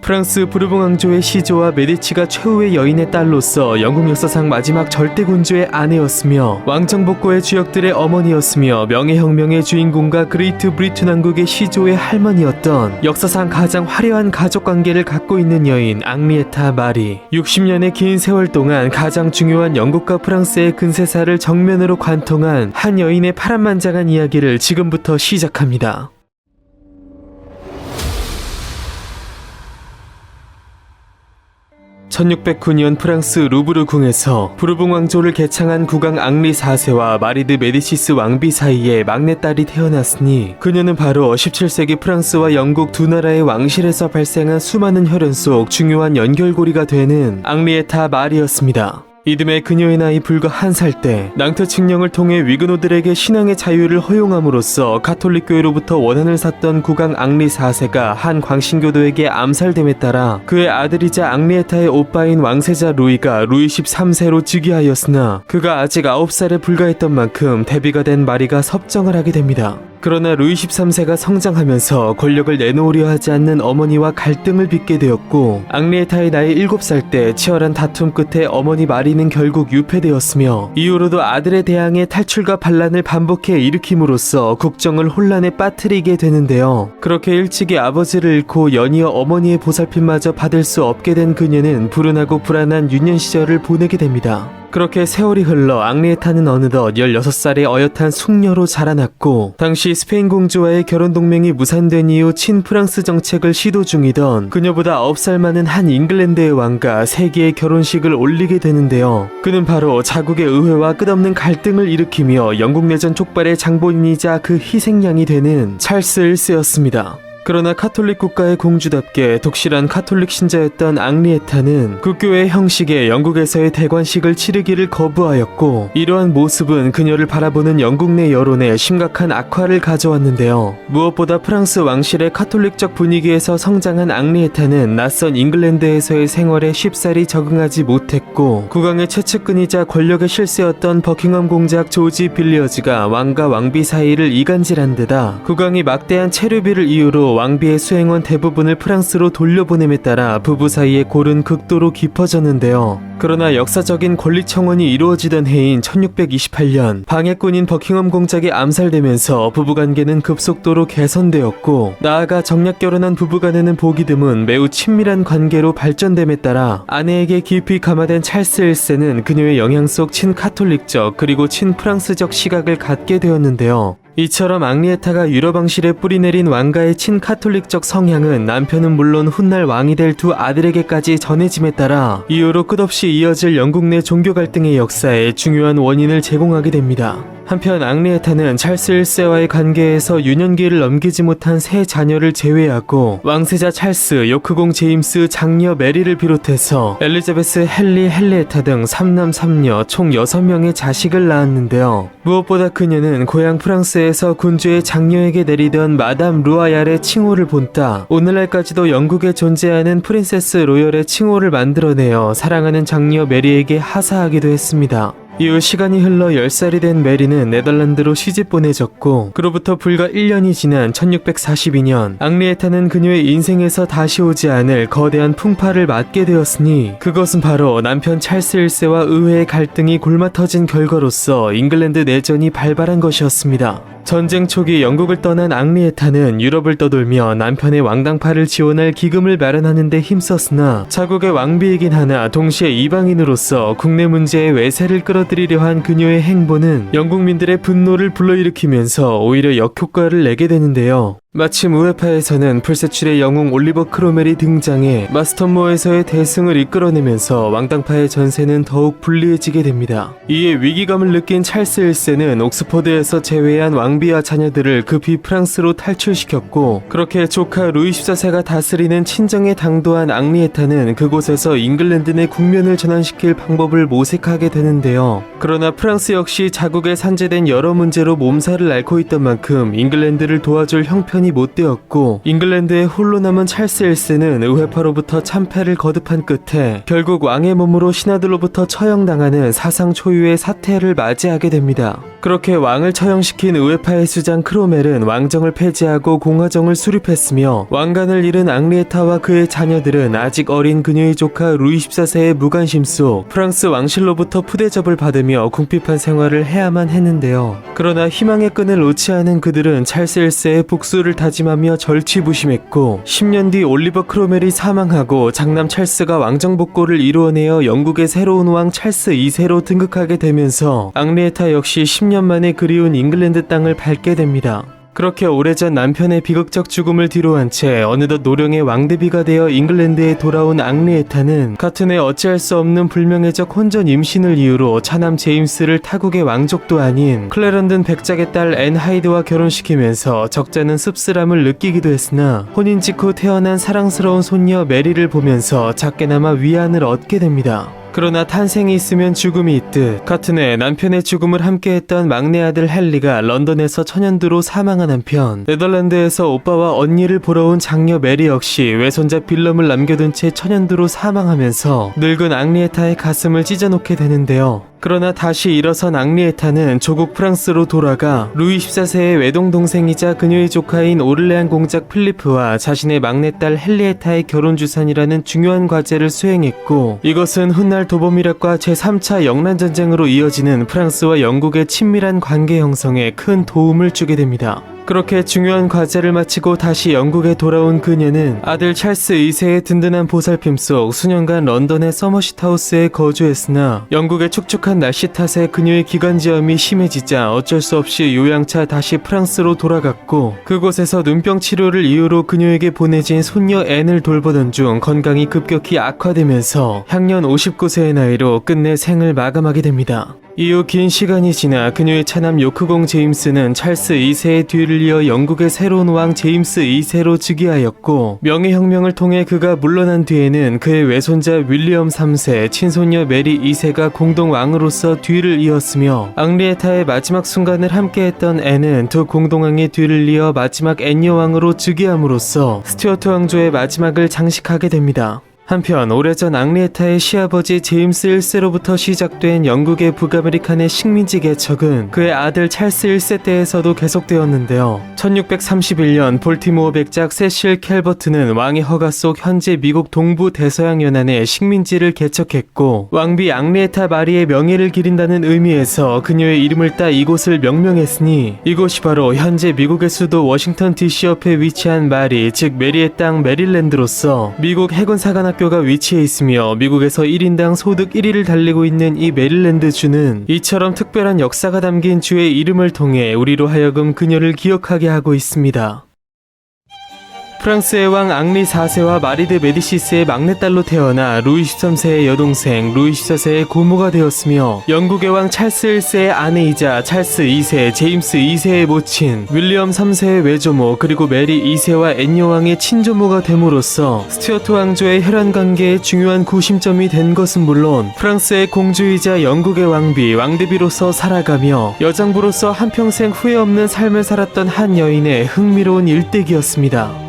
프랑스 부르봉 왕조의 시조와 메디치가 최후의 여인의 딸로서 영국 역사상 마지막 절대 군주의 아내였으며 왕정복고의 주역들의 어머니였으며 명예혁명의 주인공과 그레이트 브리튼 왕국의 시조의 할머니였던 역사상 가장 화려한 가족관계를 갖고 있는 여인 앙리에타 마리. 60년의 긴 세월 동안 가장 중요한 영국과 프랑스의 근세사를 정면으로 관통한 한 여인의 파란만장한 이야기를 지금부터 시작합니다. 1609년 프랑스 루브르 궁에서 부르봉 왕조를 개창한 국왕 앙리 4세와 마리드 메디시스 왕비 사이에 막내딸이 태어났으니 그녀는 바로 17세기 프랑스와 영국 두 나라의 왕실에서 발생한 수많은 혈연 속 중요한 연결고리가 되는 앙리에타 마리였습니다. 이듬해 그녀의 나이 불과 1살 때 낭트 칙령을 통해 위그노들에게 신앙의 자유를 허용함으로써 가톨릭교회로부터 원한을 샀던 국왕 앙리 4세가 한 광신교도에게 암살됨에 따라 그의 아들이자 앙리에타의 오빠인 왕세자 루이가 루이 13세로 즉위하였으나 그가 아직 9살에 불과했던 만큼 대비가 된 마리가 섭정을 하게 됩니다. 그러나 루이 13세가 성장하면서 권력을 내놓으려 하지 않는 어머니와 갈등을 빚게 되었고 앙리에타의 나이 7살 때 치열한 다툼 끝에 어머니 마리는 결국 유폐되었으며 이후로도 아들에 대항해 탈출과 반란을 반복해 일으킴으로써 국정을 혼란에 빠뜨리게 되는데요. 그렇게 일찍이 아버지를 잃고 연이어 어머니의 보살핌마저 받을 수 없게 된 그녀는 불운하고 불안한 유년 시절을 보내게 됩니다. 그렇게 세월이 흘러 앙리에타는 어느덧 16살의 어엿한 숙녀로 자라났고 당시 스페인 공주와의 결혼 동맹이 무산된 이후 친프랑스 정책을 시도 중이던 그녀보다 9살 많은 한 잉글랜드의 왕과 세기의 결혼식을 올리게 되는데요. 그는 바로 자국의 의회와 끝없는 갈등을 일으키며 영국 내전 촉발의 장본인이자 그 희생양이 되는 찰스 1세였습니다. 그러나 카톨릭 국가의 공주답게 독실한 카톨릭 신자였던 앙리에타는 국교의 형식에 영국에서의 대관식을 치르기를 거부하였고 이러한 모습은 그녀를 바라보는 영국 내 여론에 심각한 악화를 가져왔는데요. 무엇보다 프랑스 왕실의 카톨릭적 분위기에서 성장한 앙리에타는 낯선 잉글랜드에서의 생활에 쉽사리 적응하지 못했고 국왕의 최측근이자 권력의 실세였던 버킹엄 공작 조지 빌리어즈가 왕과 왕비 사이를 이간질한 데다 국왕이 막대한 체류비를 이유로 왕비의 수행원 대부분을 프랑스로 돌려보냄에 따라 부부 사이의 골은 극도로 깊어졌는데요. 그러나 역사적인 권리 청원이 이루어지던 해인 1628년 방해꾼인 버킹엄 공작이 암살되면서 부부관계는 급속도로 개선되었고 나아가 정략 결혼한 부부간에는 보기 드문 매우 친밀한 관계로 발전됨에 따라 아내에게 깊이 감화된 찰스 1세는 그녀의 영향 속 친카톨릭적 그리고 친프랑스적 시각을 갖게 되었는데요. 이처럼 앙리에타가 유럽 왕실에 뿌리내린 왕가의 친카톨릭적 성향은 남편은 물론 훗날 왕이 될 두 아들에게까지 전해짐에 따라 이후로 끝없이 이어질 영국 내 종교 갈등의 역사에 중요한 원인을 제공하게 됩니다. 한편 앙리에타는 찰스 1세와의 관계에서 유년기를 넘기지 못한 세 자녀를 제외하고 왕세자 찰스, 요크공 제임스, 장녀 메리를 비롯해서 엘리자베스, 헨리, 헨리에타 등 3남 3녀 총 6명의 자식을 낳았는데요. 무엇보다 그녀는 고향 프랑스에서 군주의 장녀에게 내리던 마담 루아얄의 칭호를 본따 오늘날까지도 영국에 존재하는 프린세스 로열의 칭호를 만들어내어 사랑하는 장녀 메리에게 하사하기도 했습니다. 이후 시간이 흘러 10살이 된 메리는 네덜란드로 시집 보내졌고 그로부터 불과 1년이 지난 1642년 앙리에타는 그녀의 인생에서 다시 오지 않을 거대한 풍파를 맞게 되었으니 그것은 바로 남편 찰스 1세와 의회의 갈등이 골마터진 결과로서 잉글랜드 내전이 발발한 것이었습니다. 전쟁 초기 영국을 떠난 앙리에타는 유럽을 떠돌며 남편의 왕당파를 지원할 기금을 마련하는 데 힘썼으나 자국의 왕비이긴 하나 동시에 이방인으로서 국내 문제에 외세를 끌어들이려 한 그녀의 행보는 영국민들의 분노를 불러일으키면서 오히려 역효과를 내게 되는데요. 마침 우에파에서는 풀세출의 영웅 올리버 크로멜이 등장해 마스턴모어에서의 대승을 이끌어내면서 왕당파의 전세는 더욱 불리해지게 됩니다. 이에 위기감을 느낀 찰스 1세는 옥스퍼드에서 제외한 왕비와 자녀들을 급히 프랑스로 탈출시켰고 그렇게 조카 루이 14세가 다스리는 친정에 당도한 앙리에타는 그곳에서 잉글랜드 내 국면을 전환시킬 방법을 모색하게 되는데요. 그러나 프랑스 역시 자국에 산재된 여러 문제로 몸살을 앓고 있던 만큼 잉글랜드를 도와줄 형편이 못 되었고 잉글랜드에 홀로 남은 찰스 1세는 의회파로부터 참패를 거듭한 끝에 결국 왕의 몸으로 신하들로부터 처형당하는 사상 초유의 사태를 맞이하게 됩니다. 그렇게 왕을 처형시킨 우에파의 수장 크로멜은 왕정을 폐지하고 공화정을 수립했으며 왕관을 잃은 앙리에타와 그의 자녀들은 아직 어린 그녀의 조카 루이 14세의 무관심 속 프랑스 왕실로부터 푸대접을 받으며 궁핍한 생활을 해야만 했는데요. 그러나 희망의 끈을 놓지 않은 그들은 찰스 1세의 복수를 다짐하며 절치부심했고 10년 뒤 올리버 크로멜이 사망하고 장남 찰스가 왕정 복고를 이루어내어 영국의 새로운 왕 찰스 2세로 등극하게 되면서 앙리에타 역시 10년 만에 그리운 잉글랜드 땅을 밟게 됩니다. 그렇게 오래전 남편의 비극적 죽음을 뒤로한 채 어느덧 노령의 왕대비가 되어 잉글랜드에 돌아온 앙리에타는 같은 해 어찌할 수 없는 불명예적 혼전 임신을 이유로 차남 제임스를 타국의 왕족도 아닌 클레런든 백작의 딸 앤 하이드와 결혼시키면서 적잖은 씁쓸함을 느끼기도 했으나 혼인 직후 태어난 사랑스러운 손녀 메리를 보면서 작게나마 위안을 얻게 됩니다. 그러나 탄생이 있으면 죽음이 있듯 같은 해 남편의 죽음을 함께했던 막내 아들 헨리가 런던에서 천연두로 사망한 한편 네덜란드에서 오빠와 언니를 보러 온 장녀 메리 역시 외손자 빌럼을 남겨둔 채 천연두로 사망하면서 늙은 앙리에타의 가슴을 찢어놓게 되는데요. 그러나 다시 일어선 앙리에타는 조국 프랑스로 돌아가 루이 14세의 외동동생이자 그녀의 조카인 오를레안 공작 필리프와 자신의 막내딸 헨리에타의 결혼주산이라는 중요한 과제를 수행했고 이것은 훗날 도범이락과 제3차 영란전쟁으로 이어지는 프랑스와 영국의 친밀한 관계 형성에 큰 도움을 주게 됩니다. 그렇게 중요한 과제를 마치고 다시 영국에 돌아온 그녀는 아들 찰스 2세의 든든한 보살핌 속 수년간 런던의 서머시트하우스에 거주했으나 영국의 축축한 날씨 탓에 그녀의 기관지염이 심해지자 어쩔 수 없이 요양차 다시 프랑스로 돌아갔고 그곳에서 눈병 치료를 이유로 그녀에게 보내진 손녀 앤을 돌보던 중 건강이 급격히 악화되면서 향년 59세의 나이로 끝내 생을 마감하게 됩니다. 이후 긴 시간이 지나 그녀의 차남 요크공 제임스는 찰스 2세의 뒤를 이어 영국의 새로운 왕 제임스 2세로 즉위하였고 명예혁명을 통해 그가 물러난 뒤에는 그의 외손자 윌리엄 3세, 친손녀 메리 2세가 공동 왕으로서 뒤를 이었으며 앙리에타의 마지막 순간을 함께했던 앤은 두 공동왕의 뒤를 이어 마지막 앤 여왕으로 즉위함으로써 스튜어트 왕조의 마지막을 장식하게 됩니다. 한편 오래전 앙리에타의 시아버지 제임스 1세로부터 시작된 영국의 북아메리칸의 식민지 개척은 그의 아들 찰스 1세 때에서도 계속되었는데요. 1631년 볼티모어 백작 세실 캘버트는 왕의 허가 속 현재 미국 동부 대서양 연안에 식민지를 개척했고 왕비 앙리에타 마리의 명예를 기린다는 의미에서 그녀의 이름을 따 이곳을 명명했으니 이곳이 바로 현재 미국의 수도 워싱턴 DC 옆에 위치한 마리, 즉 메리의 땅 메릴랜드로서 미국 해군 사관학교가 위치해 있으며 미국에서 1인당 소득 1위를 달리고 있는 이 메릴랜드주는 이처럼 특별한 역사가 담긴 주의 이름을 통해 우리로 하여금 그녀를 기억하게 하고 있습니다. 프랑스의 왕 앙리 4세와 마리드 메디시스의 막내딸로 태어나 루이 13세의 여동생, 루이 14세의 고모가 되었으며 영국의 왕 찰스 1세의 아내이자 찰스 2세, 제임스 2세의 모친, 윌리엄 3세의 외조모, 그리고 메리 2세와 앤 여왕의 친조모가 됨으로써 스튜어트 왕조의 혈연관계의 중요한 구심점이 된 것은 물론 프랑스의 공주이자 영국의 왕비, 왕대비로서 살아가며 여장부로서 한평생 후회 없는 삶을 살았던 한 여인의 흥미로운 일대기였습니다.